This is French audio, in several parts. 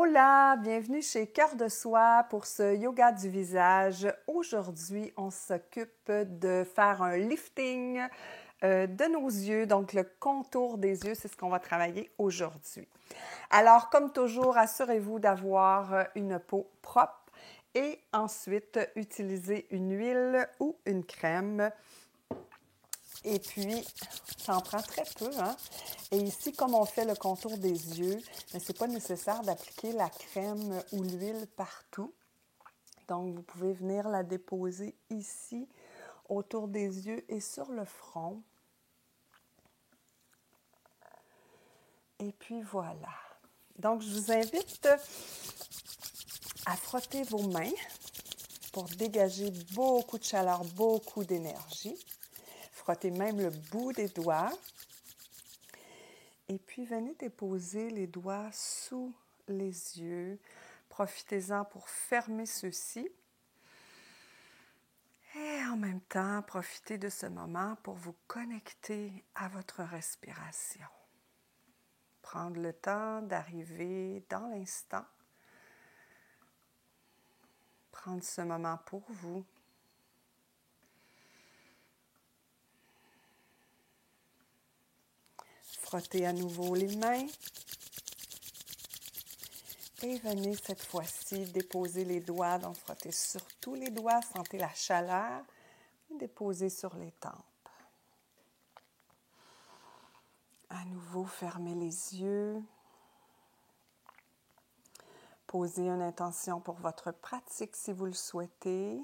Hola, bienvenue chez Cœur de Soi pour ce yoga du visage. Aujourd'hui, on s'occupe de faire un lifting de nos yeux, donc le contour des yeux, c'est ce qu'on va travailler aujourd'hui. Alors, comme toujours, assurez-vous d'avoir une peau propre et ensuite utilisez une huile ou une crème. Et puis, ça en prend très peu, hein? Et ici, comme on fait le contour des yeux, ce n'est pas nécessaire d'appliquer la crème ou l'huile partout. Donc, vous pouvez venir la déposer ici, autour des yeux et sur le front. Et puis voilà. Donc, je vous invite à frotter vos mains pour dégager beaucoup de chaleur, beaucoup d'énergie. Frottez même le bout des doigts. Et puis, venez déposer les doigts sous les yeux. Profitez-en pour fermer ceux-ci. Et en même temps, profitez de ce moment pour vous connecter à votre respiration. Prendre le temps d'arriver dans l'instant. Prendre ce moment pour vous. Frottez à nouveau les mains. Et venez cette fois-ci déposer les doigts. Donc, frottez sur tous les doigts. Sentez la chaleur. Et déposez sur les tempes. À nouveau, fermez les yeux. Posez une intention pour votre pratique si vous le souhaitez.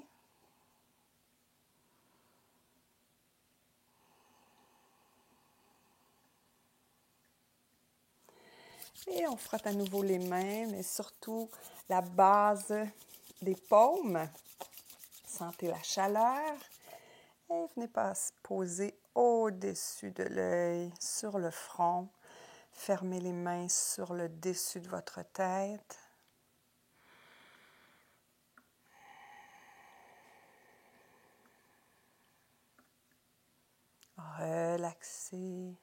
Et on frotte à nouveau les mains, mais surtout la base des paumes. Sentez la chaleur. Et venez poser au-dessus de l'œil, sur le front. Fermez les mains sur le dessus de votre tête. Relaxez.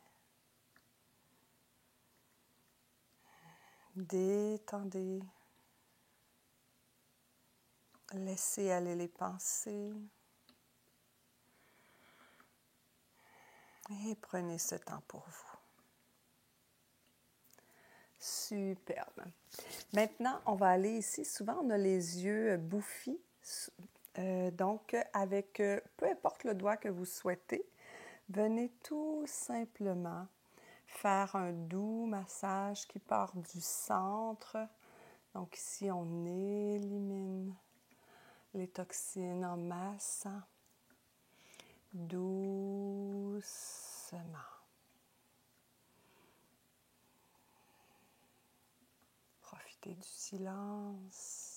Détendez. Laissez aller les pensées. Et prenez ce temps pour vous. Superbe. Maintenant, on va aller ici. Souvent, on a les yeux bouffis. Donc, avec peu importe le doigt que vous souhaitez, venez tout simplement faire un doux massage qui part du centre. Donc ici, on élimine les toxines en massant doucement. Profitez du silence.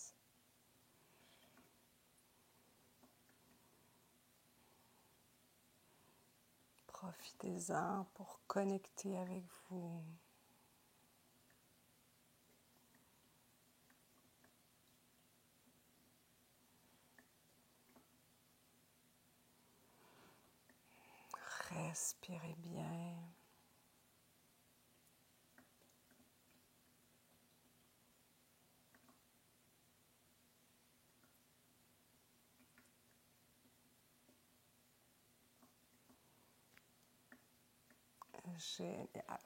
Profitez-en pour connecter avec vous. Respirez bien. Génial.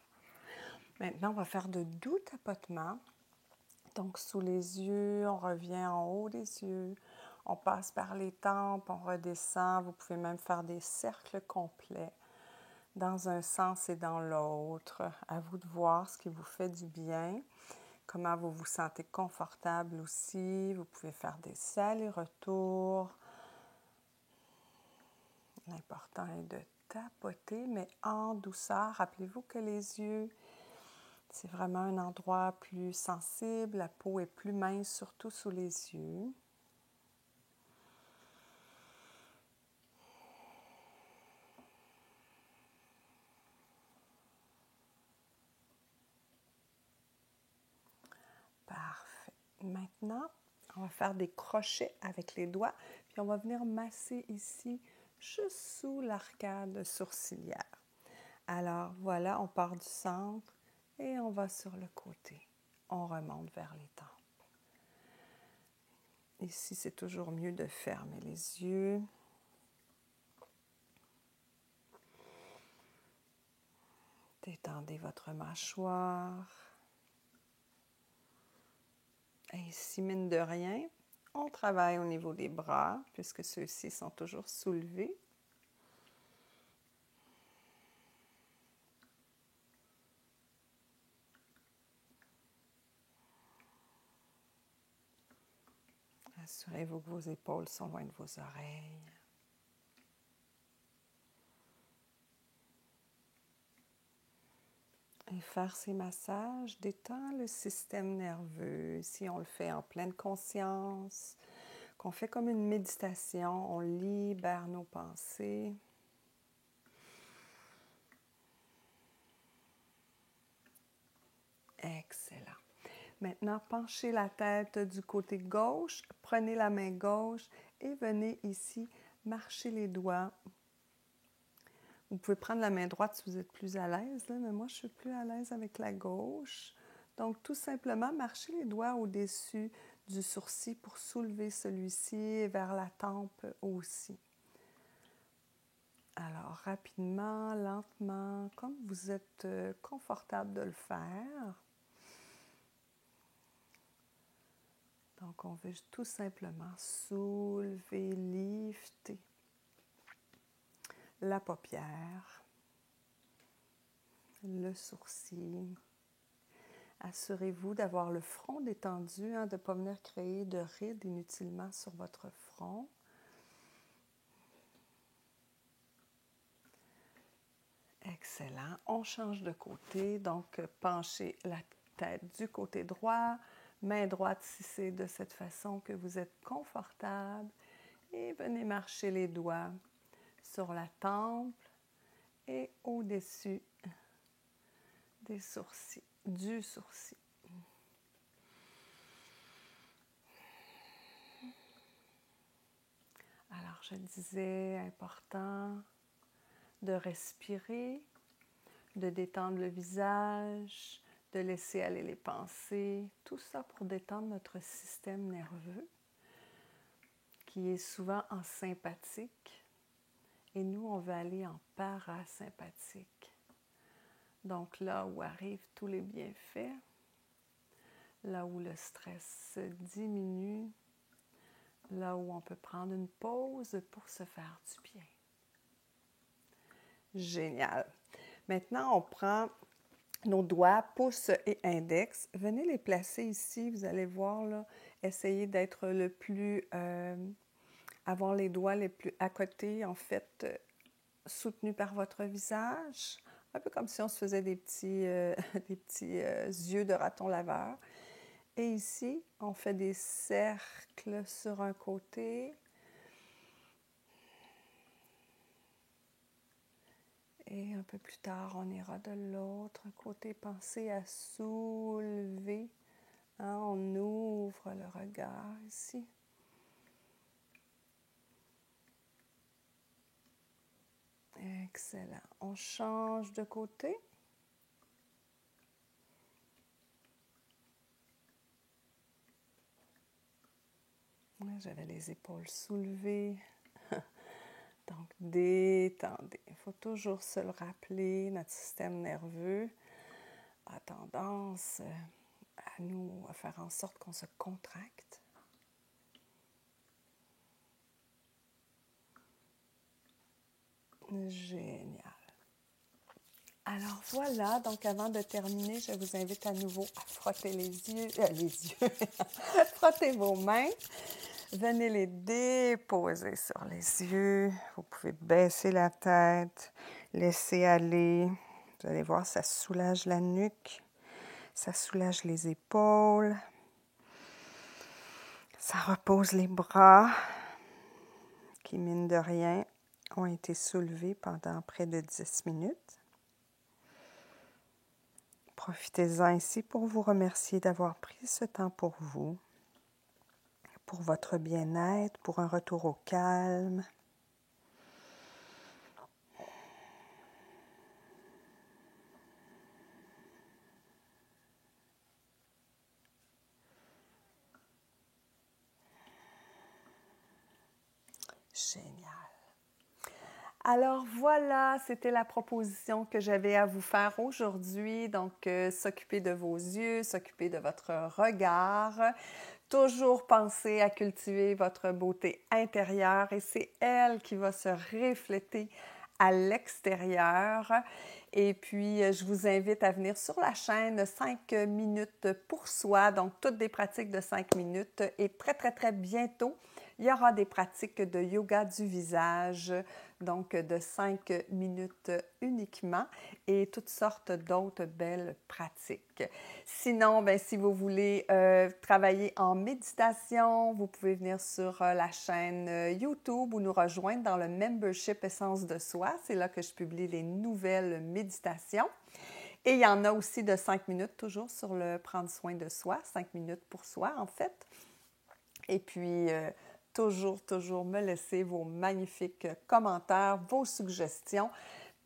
Maintenant, on va faire de doux tapotements. Donc, sous les yeux, on revient en haut des yeux. On passe par les tempes, on redescend. Vous pouvez même faire des cercles complets dans un sens et dans l'autre. À vous de voir ce qui vous fait du bien, comment vous vous sentez confortable aussi. Vous pouvez faire des allers-retours. L'important est de tapoter, mais en douceur. Rappelez-vous que les yeux, c'est vraiment un endroit plus sensible. La peau est plus mince, surtout sous les yeux. Parfait. Maintenant, on va faire des crochets avec les doigts, puis on va venir masser ici, juste sous l'arcade sourcilière. Alors, voilà, on part du centre et on va sur le côté. on remonte vers les tempes. Ici, c'est toujours mieux de fermer les yeux. Détendez votre mâchoire. Et ici, mine de rien, on travaille au niveau des bras, puisque ceux-ci sont toujours soulevés. Assurez-vous que vos épaules sont loin de vos oreilles. Et faire ces massages détend le système nerveux. Si on le fait en pleine conscience, qu'on fait comme une méditation, on libère nos pensées. Excellent. Maintenant, penchez la tête du côté gauche, prenez la main gauche et venez ici marcher les doigts. Vous pouvez prendre la main droite si vous êtes plus à l'aise, mais moi je suis plus à l'aise avec la gauche. Donc tout simplement, marchez les doigts au-dessus du sourcil pour soulever celui-ci et vers la tempe aussi. Alors rapidement, lentement, comme vous êtes confortable de le faire. Donc, on veut tout simplement soulever, lifter la paupière, le sourcil. Assurez-vous d'avoir le front détendu, de ne pas venir créer de rides inutilement sur votre front. Excellent. On change de côté, donc penchez la tête du côté droit. Main droite si c'est de cette façon que vous êtes confortable. Et venez marcher les doigts sur la tempe et au-dessus des sourcils, du sourcil. Alors, je disais, important de respirer, de détendre le visage, de laisser aller les pensées, tout ça pour détendre notre système nerveux qui est souvent en sympathique et nous, on veut aller en parasympathique. Donc là où arrivent tous les bienfaits, là où le stress diminue, là où on peut prendre une pause pour se faire du bien. Génial. Maintenant, on prend nos doigts, pouce et index. Venez les placer ici. Vous allez voir, là, essayez d'être le plus... avoir les doigts les plus à côté, en fait, soutenus par votre visage. Un peu comme si on se faisait des petits yeux de raton laveur. Et ici, on fait des cercles sur un côté. Et un peu plus tard, on ira de l'autre côté. Pensez à soulever. On ouvre le regard ici. Excellent. On change de côté. J'avais les épaules soulevées. Donc, détendez. Il faut toujours se le rappeler, notre système nerveux a tendance à faire en sorte qu'on se contracte. Génial. Alors voilà, donc avant de terminer, je vous invite à nouveau à frotter les yeux, frottez vos mains. Venez les déposer sur les yeux. Vous pouvez baisser la tête, laisser aller. Vous allez voir, ça soulage la nuque, ça soulage les épaules. Ça repose les bras qui, mine de rien, ont été soulevés pendant près de 10 minutes. Profitez-en ici pour vous remercier d'avoir pris ce temps pour vous, pour votre bien-être, pour un retour au calme. Génial. Alors voilà, c'était la proposition que j'avais à vous faire aujourd'hui. Donc, s'occuper de vos yeux, s'occuper de votre regard. Toujours penser à cultiver votre beauté intérieure et c'est elle qui va se refléter à l'extérieur. Et puis, je vous invite à venir sur la chaîne 5 minutes pour soi, donc toutes des pratiques de 5 minutes. Et très, très, très bientôt, il y aura des pratiques de yoga du visage, donc de 5 minutes uniquement, et toutes sortes d'autres belles pratiques. Sinon, bien, si vous voulez travailler en méditation, vous pouvez venir sur la chaîne YouTube ou nous rejoindre dans le membership Essence de Soi. C'est là que je publie les nouvelles méditations. Et il y en a aussi de 5 minutes, toujours sur le prendre soin de soi, 5 minutes pour soi en fait. Et puis, toujours me laisser vos magnifiques commentaires, vos suggestions.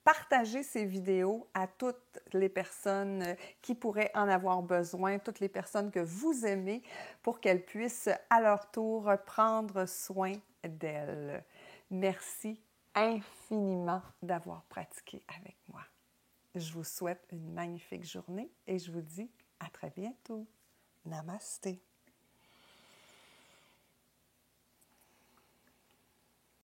Partagez ces vidéos à toutes les personnes qui pourraient en avoir besoin, toutes les personnes que vous aimez, pour qu'elles puissent à leur tour prendre soin d'elles. Merci infiniment d'avoir pratiqué avec moi. Je vous souhaite une magnifique journée et je vous dis à très bientôt. Namasté.